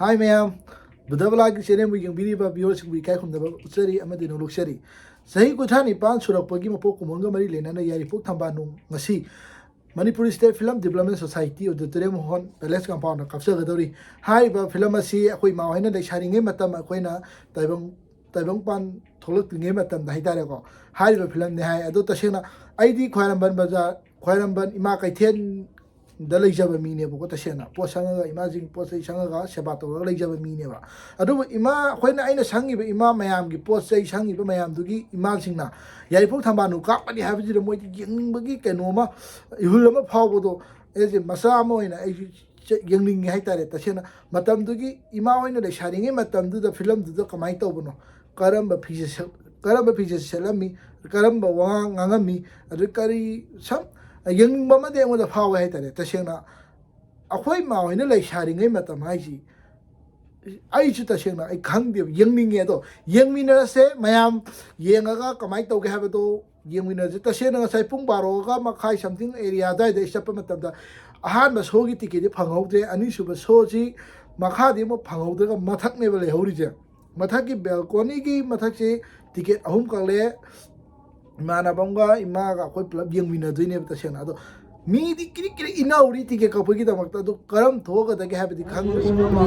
Hi ma'am, Budabala Chene Wing Biriba Bios Wikakum Seri Amadino Luxury. Say Kutani Pan Sura Pogima Poko Montgomery Lane and Yari Putambano, Masi. Manipuri State Film Development Society of the Tremhon, the less compound of Capsagadori. Hi, Filamasi, Akui Mahana, the Shining Matam Aquena, Tabong Pan Tolok Nematam, the Hidarego. Hi, the Filam de Hai, Adotashena, ID Quaramban Bazaar, Quaramban Imaka da leijaba mine bo ta sena po sanga imagine po sei sanga ga sebato leijaba mine ba adu ima khoina aina sangi ba ima mayam gi po sei sangi ba mayam du gi ima singna yai pok thamba nu ka pani ha bi mo yeng ba gi keno ma ihul ma phaw bo do e je masa mo ina ai yeng ning hai tare ta sena matam du gi ima oina le sharing e matam du da film du da kamai to bono karam ba phise selami karam ba wa ngangami adu kari sam yang ba ma de mo da phaw hai tare ta sena akhoi ma hoina lai sharing ai matam hai ji ai chu ta sena ai khang de yang ning e do yang mina se mayam yenga ga kamai to ge ha ba do yang mina je ta sena sai pung baro ga ma khai something area da de step matam da ahan ba so gi ticket phang hau de ani su ba so ji makha de mo phang hau de ga mathak ne ba le hori je mathak ki balcony ki mathak se ticket ahum ka le mana bangga ima ga koi club yang mina doine ta sena ado mi di kiri kiri ina uri ti ke kapu ki tamak ta do karam tho ga da ke habi di khang lo so ma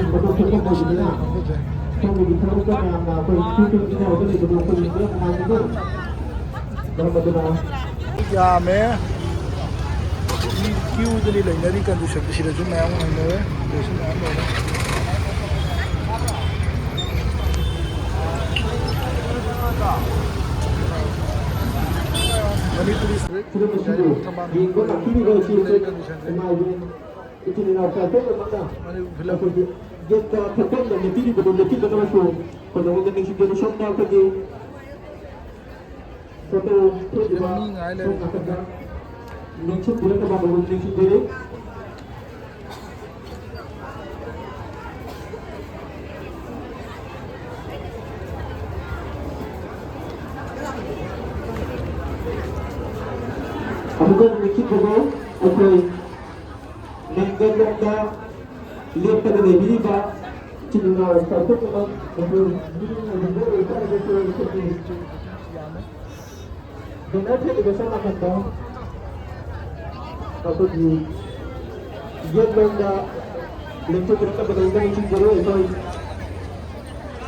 ya me kiu de ni le nari condition ti sira ju ma ang no e de sin am no Manipuri Street, Amukan mikir bagai okay, negara kita lihat pada ini ba, cina satu orang untuk negara kita ada seperti dengan itu bersama kita, atau di dia benda lihat kita pada ini cina itu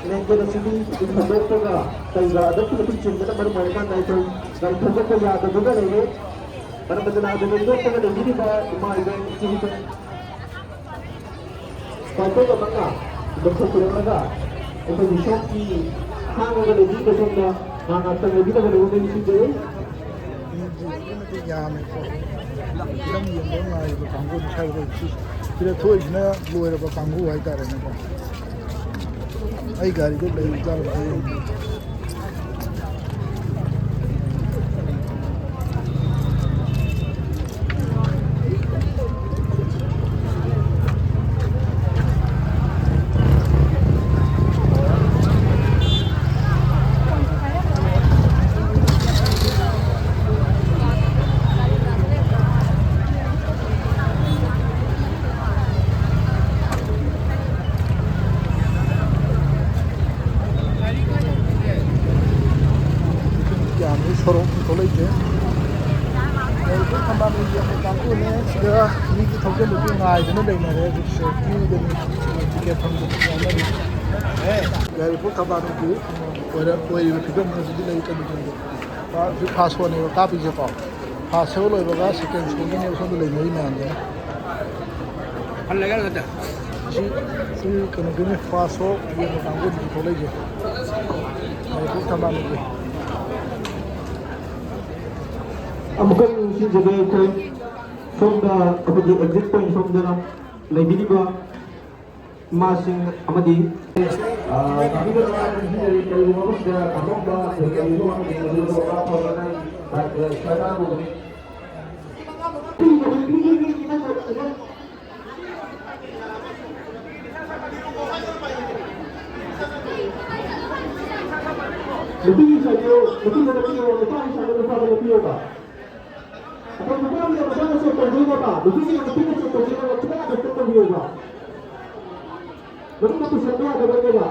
negara sini di sana juga, tapi ada pun cina kita baru mereka itu dan kita juga ada juga ini. Para betul-betul ada bentuk dengan diri bah, rumah event cerita. Kalau tak maka, bentuk kurang lagi. Untuk disoki, hang ada di dalam dah, hang ada di dalam rumah ini cerita. Ini ya me ko. Film yang dong ai ba panggu chai ro chi. Kira thoi na luar ba panggu ai ta re na ba. Ai gari ko lai ja ba. 서로 돌아있죠. 여기 한번 이제 강구네 지가 이게 더게 높은 거 아이들은 내년에 그렇죠. 기후되는 이게 방금 네. 여기 복잡하는 그 뭐야 비금 문제도 내니까 그 파스워드로 카피제 거. 파스워드로 이거가 세컨 스캔에 손도 내면 안 돼. 안 내가 그랬다. 지 그는 파스워드 이거 강구 돌아있죠. 여기 복잡하는 거. Amukan si jaga ko from the apa di exit point from the library ba masing amadi kami ko dari kayu mas da amok ba dari kayu ang dulu ba pa ba nai sana mo lebih saja lebih dari itu lebih saja lebih ba Apa bukan dia bersama saya pergi apa? Begini yang kita pergi kita ada ketemu juga. Mungkin itu semua ada berbeda.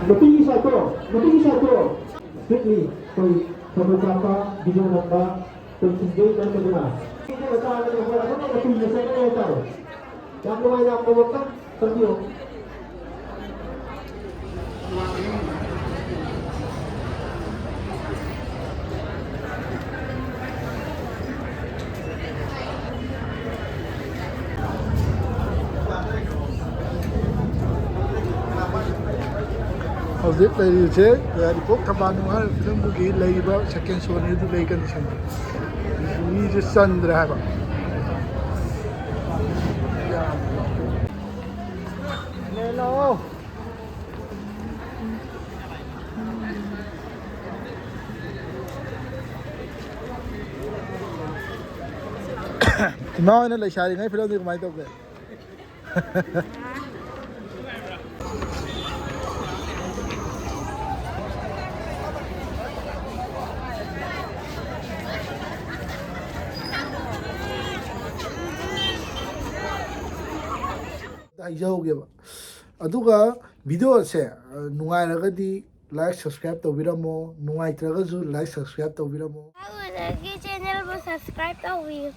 Lebih satu. Strictly fotografer, videographer, pencintai dan pendengar. Ini adalah apa yang saya tahu. Yang lumayan membuka video. Hꯧzik leiribse Yaripok Thabanunghar film bugi leiba second show ni du lei condition ni je chandra haba hello Ima na lai shari ngai film ni kumai tok de ꯌꯧꯒꯦꯕ ꯑꯗꯨꯒ ꯚꯤꯗꯤꯑꯣꯁꯦ ꯅꯨꯡꯉꯥꯏꯔꯒꯗꯤ like subscribe ꯇꯧꯕꯤꯔꯝꯃꯣ ꯅꯨꯡꯉꯥꯏꯇ꯭ꯔꯒꯁꯨ like subscribe ꯇꯧꯕꯤꯔꯝꯃꯣ I would like channel subscribe to you.